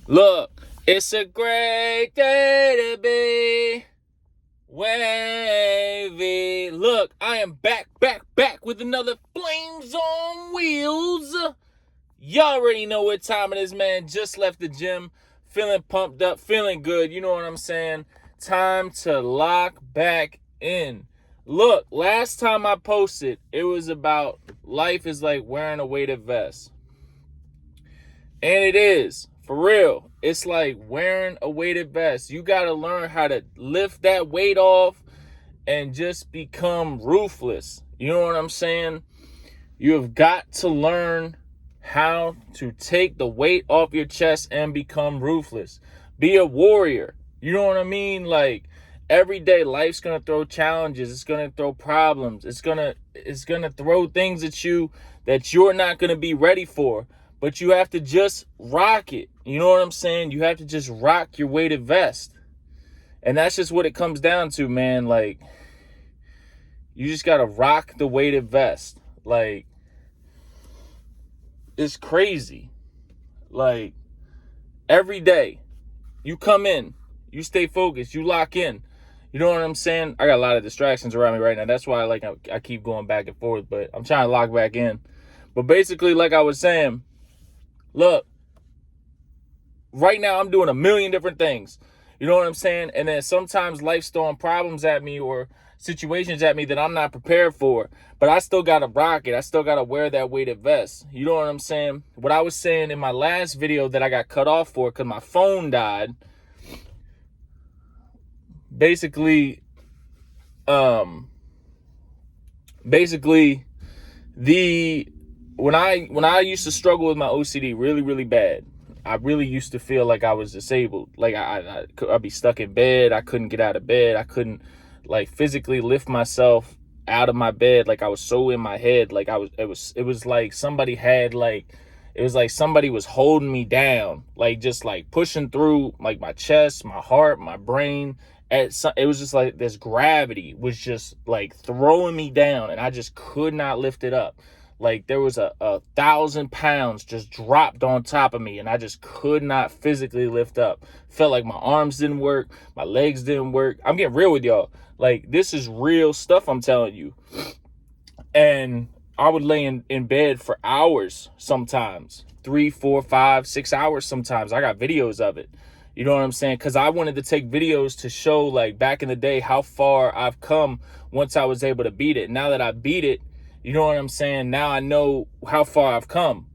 Look, it's a great day to be wavy. Look, I am back with another Flames on Wheels. Y'all already know what time it is, man. Just left the gym, feeling pumped up, feeling good. You know what I'm saying? Time to lock back in. Look, last time I posted, it was about life is like wearing a weighted vest. And it is. For real. It's like wearing a weighted vest. You got to learn how to lift that weight off and just become ruthless. You know what I'm saying? You have got to learn how to take the weight off your chest and become ruthless. Be a warrior. You know what I mean? Like every day life's going to throw challenges. It's going to throw problems. It's going to throw things at you that you're not going to be ready for. But you have to just rock it. You know what I'm saying? You have to just rock your weighted vest. And that's just what it comes down to, man. Like, you just got to rock the weighted vest. Like, it's crazy. Like, every day, you come in, you stay focused, you lock in. You know what I'm saying? I got a lot of distractions around me right now. That's why I keep going back and forth, but I'm trying to lock back in. But basically, like I was saying, look, right now I'm doing a million different things. You know what I'm saying? And then sometimes life's throwing problems at me or situations at me that I'm not prepared for. But I still got to rock it. I still got to wear that weighted vest. You know what I'm saying? What I was saying in my last video that I got cut off for because my phone died. Basically, when I used to struggle with my OCD really, really bad, I really used to feel like I was disabled. Like I'd be stuck in bed. I couldn't get out of bed. I couldn't like physically lift myself out of my bed. Like I was so in my head. Like it was like somebody was holding me down, like just like pushing through like my chest, my heart, my brain. It was just like this gravity was just like throwing me down and I just could not lift it up. Like there was a 1,000 pounds just dropped on top of me and I just could not physically lift up. Felt like my arms didn't work. My legs didn't work. I'm getting real with y'all. Like this is real stuff I'm telling you. And I would lay in bed for hours sometimes. 3, 4, 5, 6 hours sometimes. I got videos of it. You know what I'm saying? Because I wanted to take videos to show like back in the day how far I've come once I was able to beat it. Now that I beat it, you know what I'm saying? Now I know how far I've come.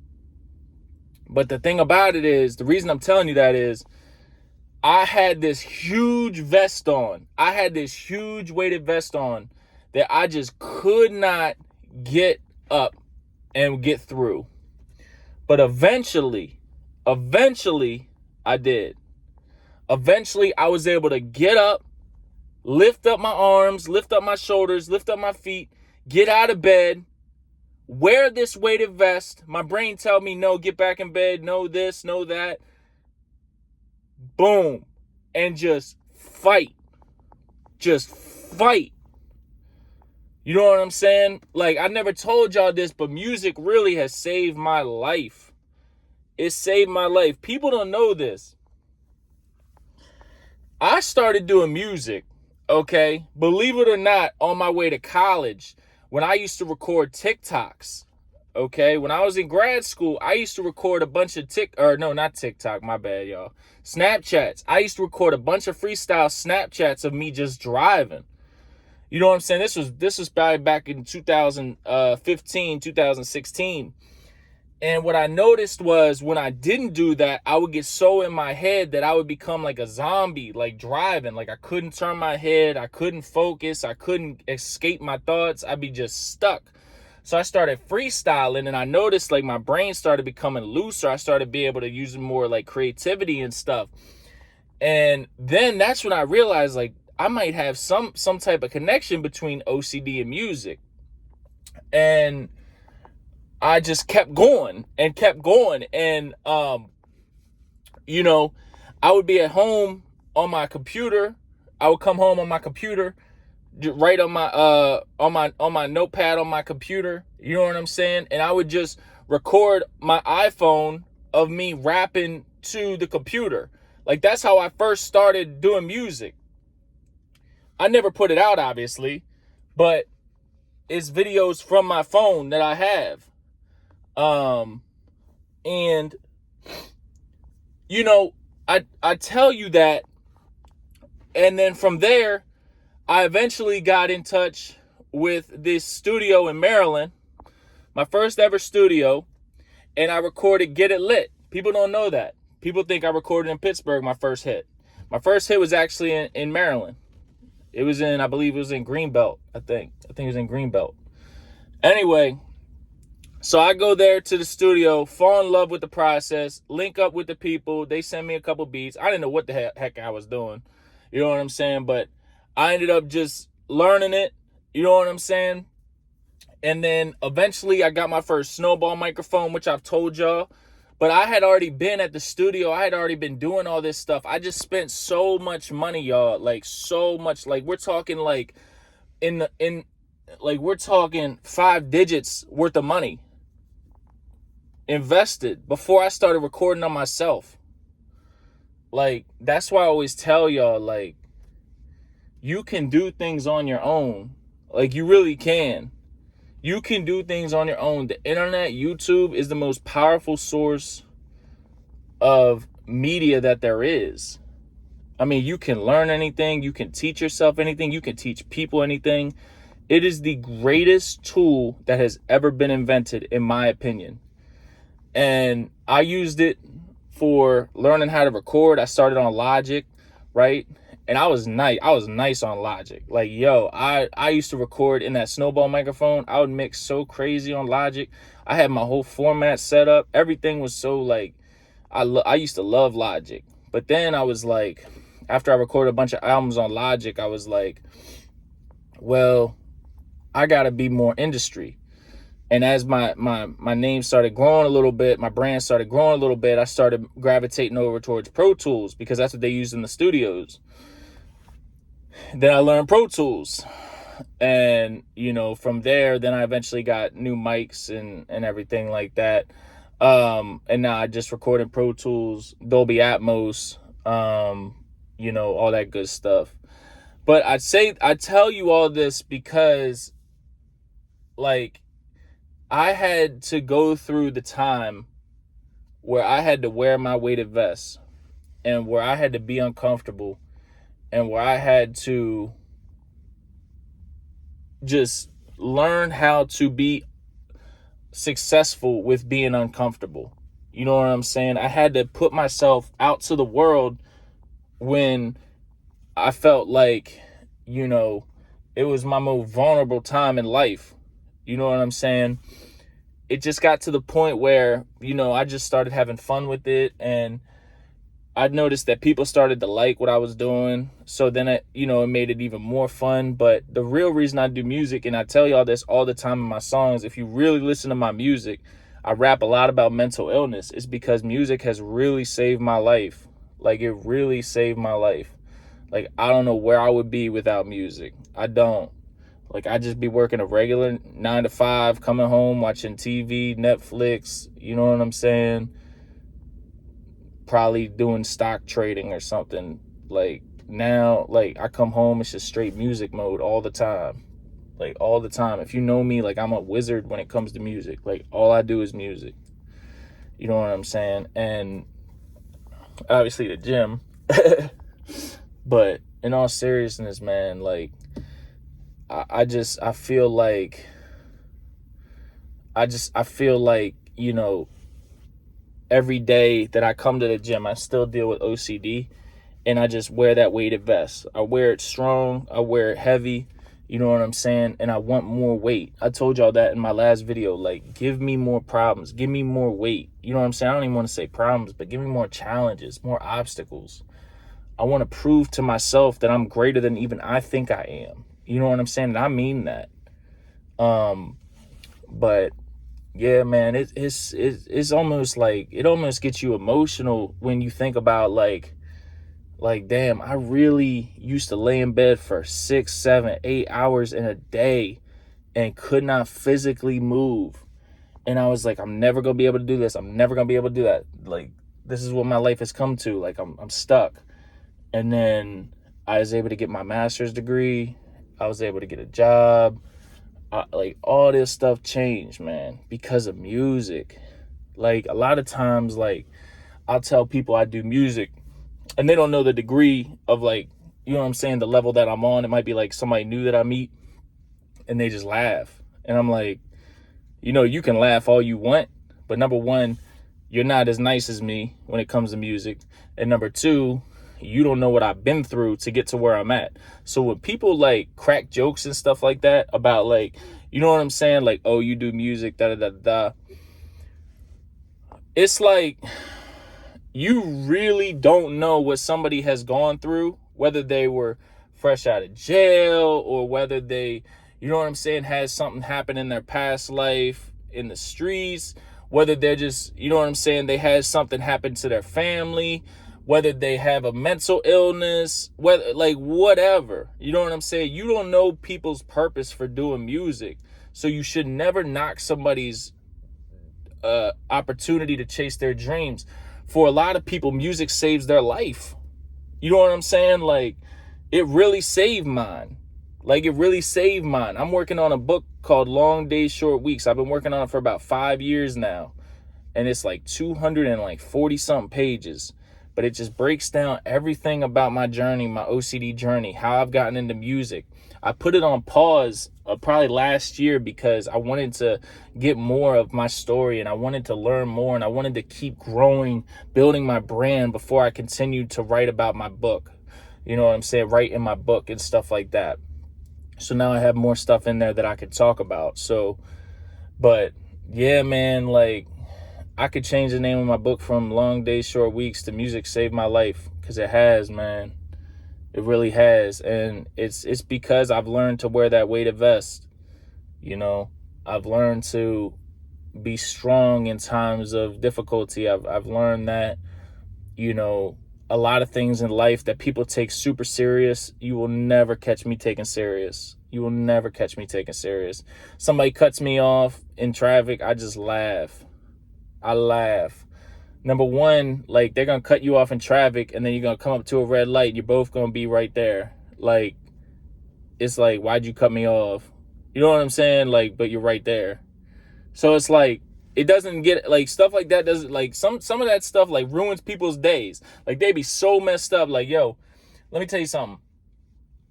But the thing about it is, the reason I'm telling you that is, I had this huge vest on. I had this huge weighted vest on that I just could not get up and get through. But eventually, I did. Eventually, I was able to get up, lift up my arms, lift up my shoulders, lift up my feet, get out of bed, wear this weighted vest. My brain tell me, no, get back in bed, no this, no that. Boom. And just fight. Just fight. You know what I'm saying? Like, I never told y'all this, but music really has saved my life. It saved my life. People don't know this. I started doing music, okay? Believe it or not, on my way to college, when I used to record TikToks, okay? When I was in grad school, I used to record a bunch of not TikTok, my bad, y'all. Snapchats. I used to record a bunch of freestyle Snapchats of me just driving. You know what I'm saying? This was probably back in 2015, 2016. And what I noticed was when I didn't do that, I would get so in my head that I would become like a zombie, like driving. Like I couldn't turn my head. I couldn't focus. I couldn't escape my thoughts. I'd be just stuck. So I started freestyling and I noticed like my brain started becoming looser. I started being able to use more like creativity and stuff. And then that's when I realized like I might have some type of connection between OCD and music. And I just kept going. And, you know, I would be at home on my computer. I would come home on my computer, write on my notepad on my computer. You know what I'm saying? And I would just record my iPhone of me rapping to the computer. Like, that's how I first started doing music. I never put it out, obviously, but it's videos from my phone that I have. And you know, I tell you that, and then from there, I eventually got in touch with this studio in Maryland, my first ever studio, and I recorded Get It Lit. People don't know that. People think I recorded in Pittsburgh, my first hit. My first hit was actually in Maryland. It was I believe it was in Greenbelt, I think it was in Greenbelt. Anyway, so I go there to the studio, fall in love with the process, link up with the people. They send me a couple beats. I didn't know what the heck I was doing. You know what I'm saying? But I ended up just learning it. You know what I'm saying? And then eventually I got my first Snowball microphone, which I've told y'all. But I had already been at the studio. I had already been doing all this stuff. I just spent so much money, y'all. Like, so much. Like, we're talking like we're talking 5 digits worth of money invested before I started recording on myself. Like, that's why I always tell y'all, like, you can do things on your own. Like, you really can. You can do things on your own. The internet, YouTube, is the most powerful source of media that there is. I mean, you can learn anything. You can teach yourself anything. You can teach people anything. It is the greatest tool that has ever been invented, in my opinion. And I used it for learning how to record. I started on Logic, right? And I was nice on Logic. Like, yo, I used to record in that Snowball microphone. I would mix so crazy on Logic. I had my whole format set up. Everything was so, like, I used to love Logic. But then I was like, after I recorded a bunch of albums on Logic, I was like, well, I gotta be more industry. And as my name started growing a little bit, my brand started growing a little bit, I started gravitating over towards Pro Tools because that's what they used in the studios. Then I learned Pro Tools. And, you know, from there, then I eventually got new mics and everything like that. And now I just record in Pro Tools, Dolby Atmos, you know, all that good stuff. But I tell you all this because, like, I had to go through the time where I had to wear my weighted vest and where I had to be uncomfortable and where I had to just learn how to be successful with being uncomfortable. You know what I'm saying? I had to put myself out to the world when I felt like, you know, it was my most vulnerable time in life. You know what I'm saying? It just got to the point where, you know, I just started having fun with it, and I noticed that people started to like what I was doing. So then it made it even more fun. But the real reason I do music, and I tell y'all this all the time in my songs, if you really listen to my music, I rap a lot about mental illness. It's because music has really saved my life. Like, it really saved my life. Like, I don't know where I would be without music. I don't. Like, I'd just be working a regular 9 to 5, coming home, watching TV, Netflix, you know what I'm saying? Probably doing stock trading or something. Like, now, like, I come home, it's just straight music mode all the time. Like, all the time. If you know me, like, I'm a wizard when it comes to music. Like, all I do is music. You know what I'm saying? And obviously the gym. But in all seriousness, man, like, I feel like, you know, every day that I come to the gym, I still deal with OCD, and I just wear that weighted vest. I wear it strong. I wear it heavy. You know what I'm saying? And I want more weight. I told y'all that in my last video. Like, give me more problems. Give me more weight. You know what I'm saying? I don't even want to say problems, but give me more challenges, more obstacles. I want to prove to myself that I'm greater than even I think I am. You know what I'm saying? And I mean that. But yeah, man, it's almost like, it almost gets you emotional when you think about like, damn, I really used to lay in bed for 6, 7, 8 hours in a day and could not physically move. And I was like, I'm never going to be able to do this. I'm never going to be able to do that. Like, this is what my life has come to. Like I'm stuck. And then I was able to get my master's degree. I was able to get a job. Like all this stuff changed, man, because of music. Like a lot of times, like I'll tell people I do music and they don't know the degree of, like, you know what I'm saying, the level that I'm on. It might be like somebody new that I meet and they just laugh. And I'm like, you know, you can laugh all you want, but number one, you're not as nice as me when it comes to music. And number two, you don't know what I've been through to get to where I'm at. So when people like crack jokes and stuff like that about, like, you know what I'm saying? Like, oh, you do music, da da da da. It's like, you really don't know what somebody has gone through, whether they were fresh out of jail or whether they, you know what I'm saying, had something happen in their past life in the streets, whether they're just, you know what I'm saying, they had something happen to their family, whether they have a mental illness, whether, like, whatever. You know what I'm saying? You don't know people's purpose for doing music. So you should never knock somebody's opportunity to chase their dreams. For a lot of people, music saves their life. You know what I'm saying? Like, it really saved mine. Like, it really saved mine. I'm working on a book called Long Days, Short Weeks. I've been working on it for about 5 years now. And it's like 240 something pages. But it just breaks down everything about my journey, my OCD journey, how I've gotten into music. I put it on pause probably last year because I wanted to get more of my story and I wanted to learn more and I wanted to keep growing, building my brand before I continued to write about my book. You know what I'm saying? Write in my book and stuff like that. So now I have more stuff in there that I could talk about. So, but yeah, man, like, I could change the name of my book from Long Days, Short Weeks to Music Saved My Life, because it has, man. It really has. And it's because I've learned to wear that weighted vest. You know, I've learned to be strong in times of difficulty. I've learned that, you know, a lot of things in life that people take super serious, you will never catch me taking serious. You will never catch me taking serious. Somebody cuts me off in traffic, I just laugh. I laugh. Number one, like, they're going to cut you off in traffic and then you're going to come up to a red light. You're both going to be right there. Like, it's like, why'd you cut me off? You know what I'm saying? Like, but you're right there. So it's like, it doesn't get, like, stuff like that doesn't, like, some of that stuff, like, ruins people's days. Like, they be so messed up. Like, yo, let me tell you something.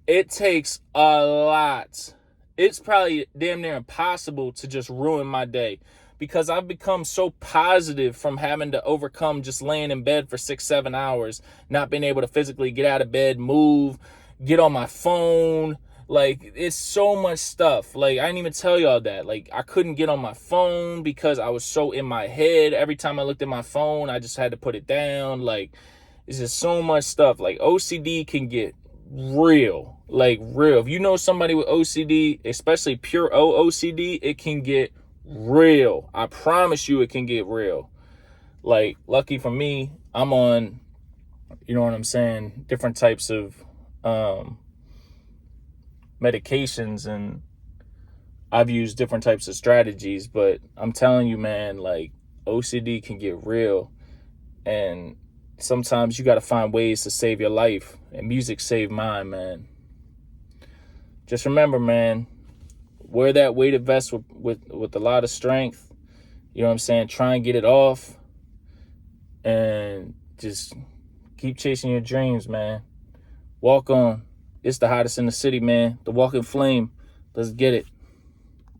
It takes a lot. It's probably damn near impossible to just ruin my day, because I've become so positive from having to overcome just laying in bed for 6-7 hours, not being able to physically get out of bed, move, get on my phone. Like, it's so much stuff. Like, I didn't even tell y'all that. Like, I couldn't get on my phone because I was so in my head. Every time I looked at my phone, I just had to put it down. Like, it's just so much stuff. Like, OCD can get real. Like, real. If you know somebody with OCD, especially pure OCD, it can get real. I promise you it can get real. Like, lucky for me, I'm on, you know what I'm saying, different types of medications, and I've used different types of strategies, but I'm telling you, man, like, OCD can get real, and sometimes you got to find ways to save your life, and music saved mine, man. Just remember, man, wear that weighted vest with a lot of strength. You know what I'm saying? Try and get it off. And just keep chasing your dreams, man. Walk on. It's the hottest in the city, man. The Walking Flame. Let's get it.